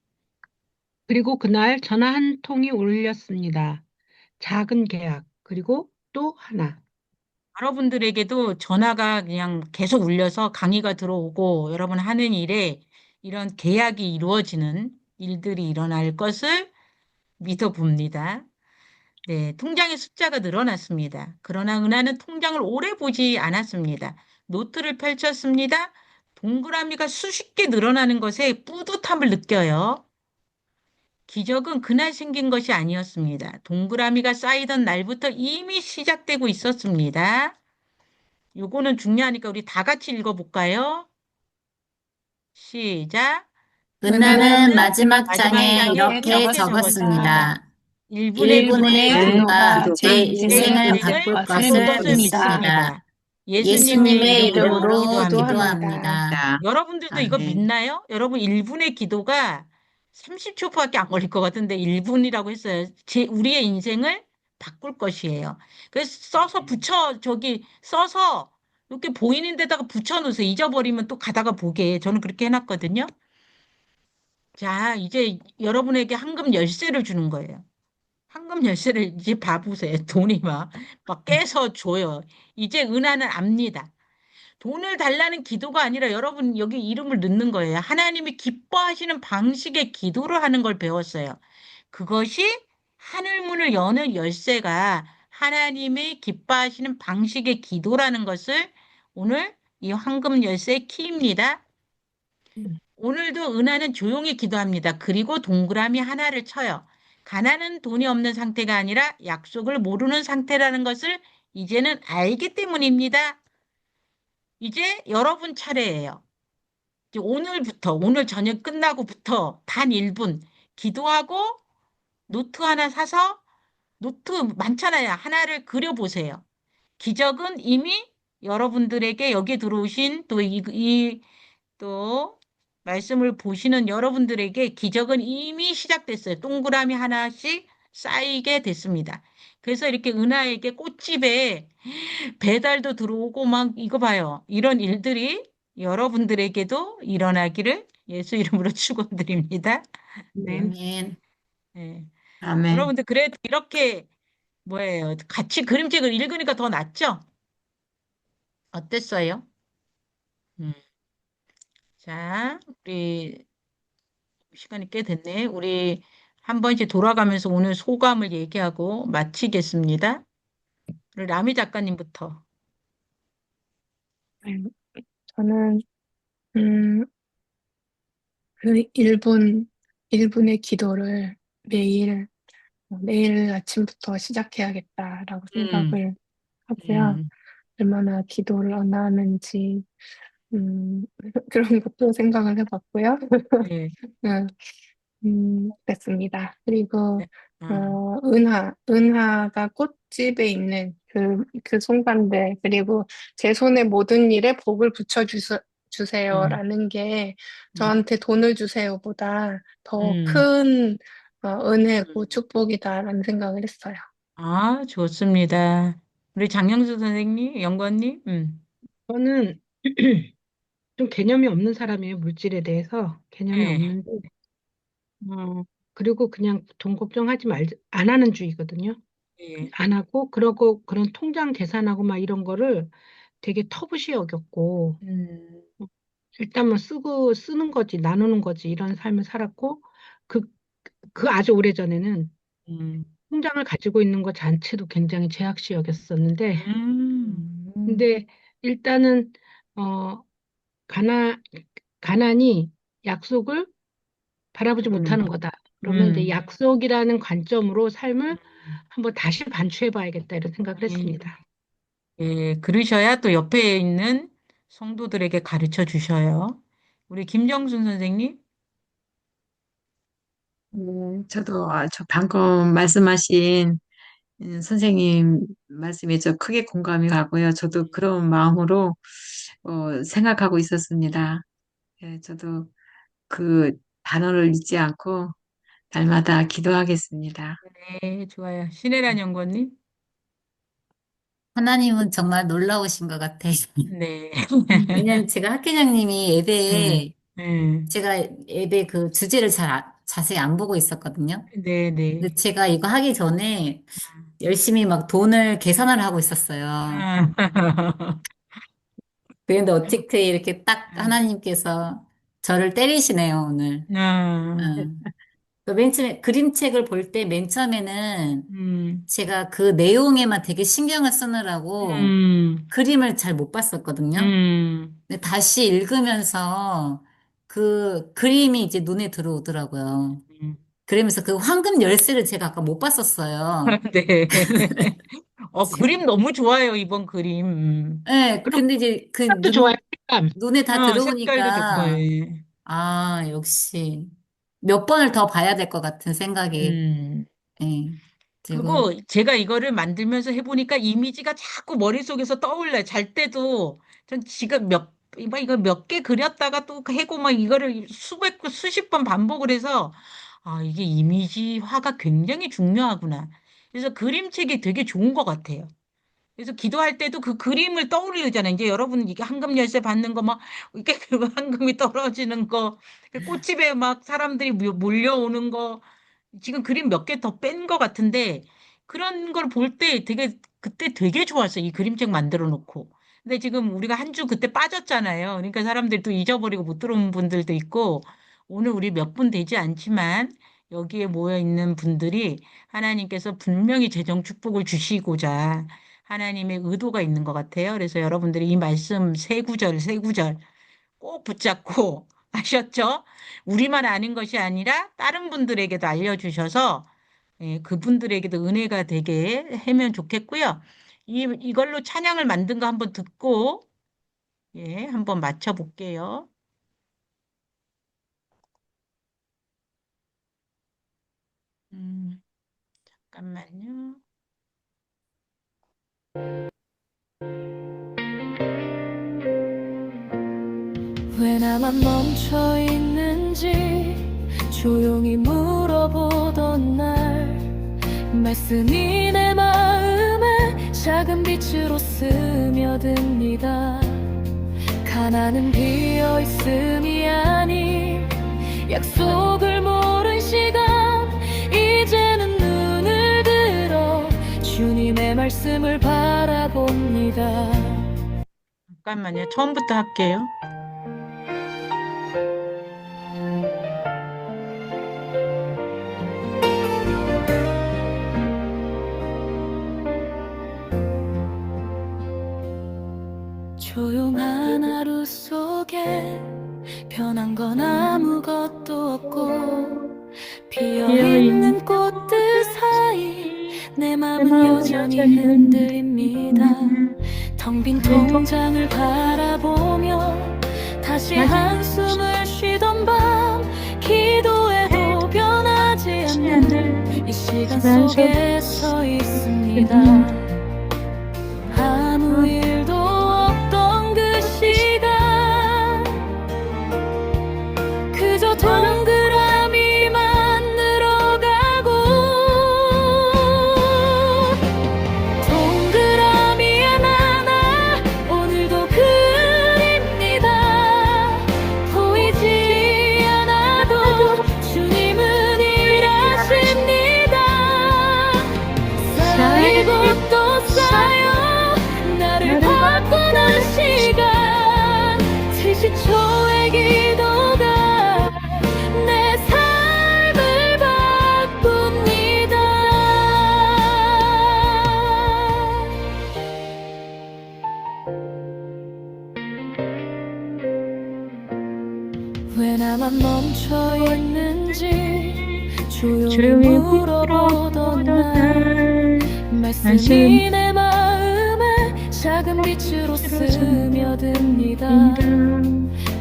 그리고 그날 전화 한 통이 울렸습니다. 작은 계약, 그리고 또 하나. 여러분들에게도 전화가 그냥 계속 울려서 강의가 들어오고 여러분 하는 일에 이런 계약이 이루어지는 일들이 일어날 것을 믿어봅니다. 네, 통장의 숫자가 늘어났습니다. 그러나 은하는 통장을 오래 보지 않았습니다. 노트를 펼쳤습니다. 동그라미가 수십 개 늘어나는 것에 뿌듯함을 느껴요. 기적은 그날 생긴 것이 아니었습니다. 동그라미가 쌓이던 날부터 이미 시작되고 있었습니다. 요거는 중요하니까 우리 다 같이 읽어볼까요? 시작. 은하는 은하는 마지막 마지막 장에 장에 이렇게 이렇게 이렇게 적었습니다. 적었습니다. 적었습니다. 1분의 1분의 기도가 기도가 기도가 제 제 제 인생을 인생을 인생을 바꿀 바꿀 것을 바꿀 것을 것을 믿습니다. 믿습니다. 예수님의 예수님의 이름으로 이름으로 기도합니다. 기도합니다. 여러분들도 이거 아멘. 믿나요? 여러분 1분의 기도가 30초밖에 안 걸릴 것 같은데 1분이라고 했어요. 우리의 인생을 바꿀 것이에요. 그래서 써서 써서 이렇게 보이는 데다가 붙여 놓으세요. 잊어버리면 또 가다가 보게. 저는 그렇게 해놨거든요. 자, 이제 여러분에게 황금 열쇠를 주는 거예요. 황금 열쇠를 이제 봐보세요. 돈이 막 깨서 줘요. 이제 은하는 압니다. 돈을 달라는 기도가 아니라 여러분 여기 이름을 넣는 거예요. 하나님이 기뻐하시는 방식의 기도를 하는 걸 배웠어요. 그것이 하늘문을 여는 열쇠가 하나님의 기뻐하시는 방식의 기도라는 것을 오늘 이 황금 열쇠의 키입니다. 오늘도 은하는 조용히 기도합니다. 그리고 동그라미 하나를 쳐요. 가난은 돈이 없는 상태가 아니라 약속을 모르는 상태라는 것을 이제는 알기 때문입니다. 이제 여러분 차례예요. 이제 오늘부터, 오늘 저녁 끝나고부터 단 1분 기도하고 노트 하나 사서 노트 많잖아요. 하나를 그려보세요. 기적은 이미 여러분들에게 여기 들어오신 또 말씀을 보시는 여러분들에게 기적은 이미 시작됐어요. 동그라미 하나씩 쌓이게 됐습니다. 그래서 이렇게 은하에게 꽃집에 배달도 들어오고 막 이거 봐요. 이런 일들이 여러분들에게도 일어나기를 예수 이름으로 축원드립니다. 네. 아멘. 네. 아멘. 여러분들 그래도 이렇게 뭐예요? 같이 그림책을 읽으니까 더 낫죠? 어땠어요? 음. 자, 우리 시간이 꽤 됐네. 우리 한 번씩 돌아가면서 오늘 소감을 얘기하고 마치겠습니다. 우리 라미 작가님부터. 네, 저는 음, 그 1분의 기도를 매일 아침부터 시작해야겠다라고 음, 생각을 하고요. 음, 얼마나 기도를 안 하는지, 그런 것도 생각을 해봤고요. 네, 음, 그랬습니다. 그리고, 네. 아, 은하가 꽃집에 있는 그 순간들, 그리고 제 손에 모든 일에 복을 음, 주세요라는 게 음, 저한테 돈을 주세요보다 더 음, 큰 은혜고 음. 축복이다라는 생각을 했어요. 아, 좋습니다. 우리 장영수 선생님, 영건님, 저는 좀 개념이 없는 사람이에요. 물질에 대해서 개념이 네, 없는데, 그리고 그냥 돈 걱정하지 안 하는 주의거든요. 네, 안 하고, 그러고 그런 통장 계산하고 막 이런 거를 되게 터부시 여겼고, 음, 일단 뭐 쓰는 거지, 나누는 거지, 이런 삶을 살았고, 그, 그 아주 오래전에는 음, 통장을 가지고 있는 것 자체도 굉장히 제약시 여겼었는데, 음, 근데 일단은, 어, 가난, 가난이 약속을 바라보지 음, 못하는 거다. 그러면 이제 음, 약속이라는 관점으로 삶을 음, 한번 다시 반추해 봐야겠다, 이런 생각을 음. 했습니다. 예, 그러셔야 또 옆에 있는 성도들에게 가르쳐 주셔요. 우리 김정순 선생님? 저도 저 방금 말씀하신 선생님 말씀에 저 크게 공감이 가고요. 저도 그런 마음으로 생각하고 있었습니다. 예, 저도 그 단어를 잊지 않고 날마다 기도하겠습니다. 네, 좋아요. 신혜란 연구원님? 하나님은 정말 놀라우신 것 같아요. 네. 왜냐면 제가 학개장님이 네, 예배에 네, 제가 예배 그 주제를 자세히 안 보고 있었거든요. 네, 네. 근데 제가 이거 하기 전에 열심히 막 돈을 계산을 하고 있었어요. 아, 그런데 어떻게 이렇게 딱 하나님께서 저를 때리시네요, 오늘. 아, 어. 그맨 처음에 그림책을 볼 때 맨 처음에는 음, 제가 그 내용에만 되게 신경을 쓰느라고 음, 그림을 잘 못 봤었거든요. 음, 근데 다시 읽으면서 그 그림이 이제 눈에 들어오더라고요. 음. 그러면서 그 황금 열쇠를 제가 아까 못 봤었어요. 네. 그림 너무 좋아요, 이번 그림. 네, 그리고 근데 이제 그 색감도 좋아요, 색감. 눈에 다 색깔도 좋고, 들어오니까, 예. 아, 역시 몇 번을 더 봐야 될 것 같은 생각이, 음. 예, 들고, 그리고 제가 이거를 만들면서 해보니까 이미지가 자꾸 머릿속에서 떠올라요. 잘 때도 전 지금 이거 몇 개 그렸다가 또 해고 막 이거를 수십 번 반복을 해서 아, 이게 이미지화가 굉장히 중요하구나. 그래서 그림책이 되게 좋은 것 같아요. 그래서 기도할 때도 그 그림을 떠올리잖아요. 이제 여러분 이게 황금 열쇠 받는 거 막 이렇게 그 황금이 떨어지는 거, 그 꽃집에 막 사람들이 몰려오는 거, 지금 그림 몇 개 더 뺀 것 같은데 그런 걸 볼 때 되게 그때 되게 좋았어요. 이 그림책 만들어 놓고. 근데 지금 우리가 한 주 그때 빠졌잖아요. 그러니까 사람들이 또 잊어버리고 못 들어온 분들도 있고 오늘 우리 몇 분 되지 않지만 여기에 모여 있는 분들이 하나님께서 분명히 재정 축복을 주시고자 하나님의 의도가 있는 것 같아요. 그래서 여러분들이 이 말씀 세 구절, 세 구절 꼭 붙잡고 아셨죠? 우리만 아는 것이 아니라 다른 분들에게도 알려주셔서 예, 그분들에게도 은혜가 되게 하면 좋겠고요. 이걸로 찬양을 만든 거 한번 듣고 예, 한번 맞춰볼게요. 음, 잠깐만요. 왜 나만 멈춰 있는지 조용히 물어보던 날 말씀이 내 마음에 작은 빛으로 스며듭니다. 가난은 비어 있음이 아닌 약속을 모른 시간 이제는 눈을 들어 주님의 말씀을 바라봅니다. 잠깐만요. 처음부터 할게요. 조용한 하루 속에 변한 건 아무것도 없고 피어있는 꽃들 사이 내 맘은 여전히 흔들립니다. 텅 빈 통장을 바라보며 다시 한숨을 쉬던 밤 기도해도 변하지 않는 이 시간 속에 서 있습니다. 아무 일도 없던 그 시간 그저 동그라미만 늘어가고 동그라미 하나하나 오늘도 그립니다. 보이지 않아도 주님은 일하십니다. 쌓이고 또 쌓여 나를 바꾸는 시간 70초의 기도가 내 삶을 바꿉니다. 왜 나만 멈춰 있는지 조용히 물어보던 날 말씀이 내 마음에 작은 빛으로 스며듭니다.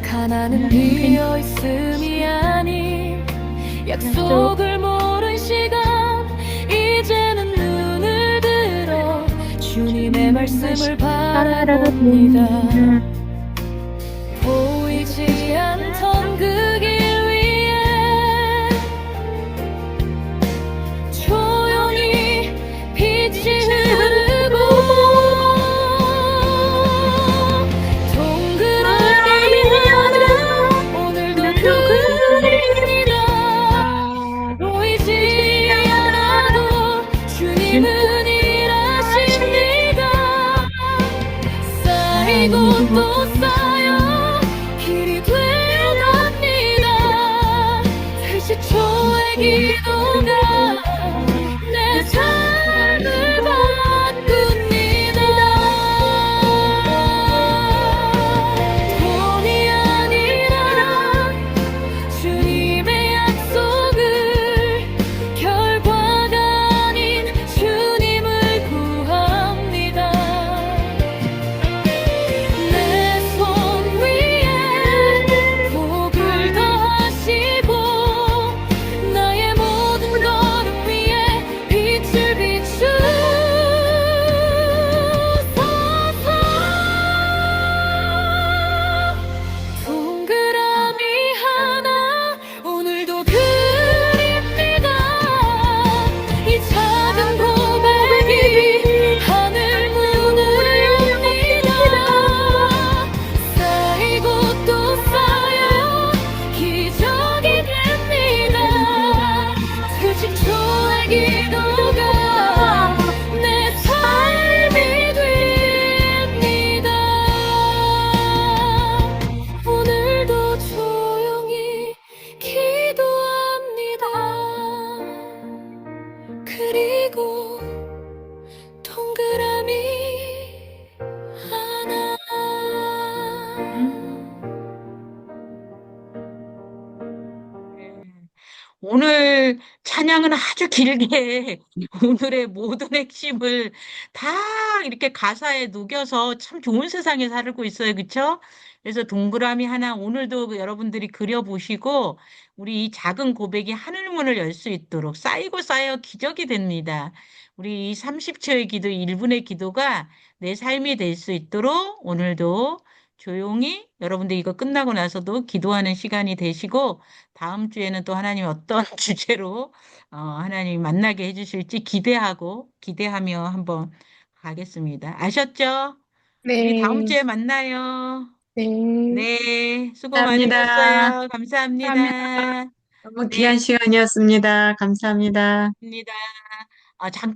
가난은 비어 있음이 아닌 약속을 모른 시간 이제는 눈을 들어 주님의 말씀을 바라봅니다. 보이지 않던 그 길 위에 조용히 빛이 흐르고 동그라미 하나 오늘도 그립니다. 보이지 않아도 주님은 일하십니다. 쌓이고 또 오늘 찬양은 아주 길게 오늘의 모든 핵심을 다 이렇게 가사에 녹여서 참 좋은 세상에 살고 있어요. 그쵸? 그래서 동그라미 하나 오늘도 여러분들이 그려보시고 우리 이 작은 고백이 하늘문을 열 수 있도록 쌓이고 쌓여 기적이 됩니다. 우리 이 30초의 기도, 1분의 기도가 내 삶이 될 수 있도록 오늘도 조용히 여러분들 이거 끝나고 나서도 기도하는 시간이 되시고 다음 주에는 또 하나님 어떤 주제로 하나님 만나게 해주실지 기대하며 한번 가겠습니다. 아셨죠? 우리 다음 네, 주에 만나요. 네, 네, 수고 감사합니다. 많으셨어요. 감사합니다. 감사합니다. 너무 네, 귀한 시간이었습니다. 감사합니다. 감사합니다. 잠깐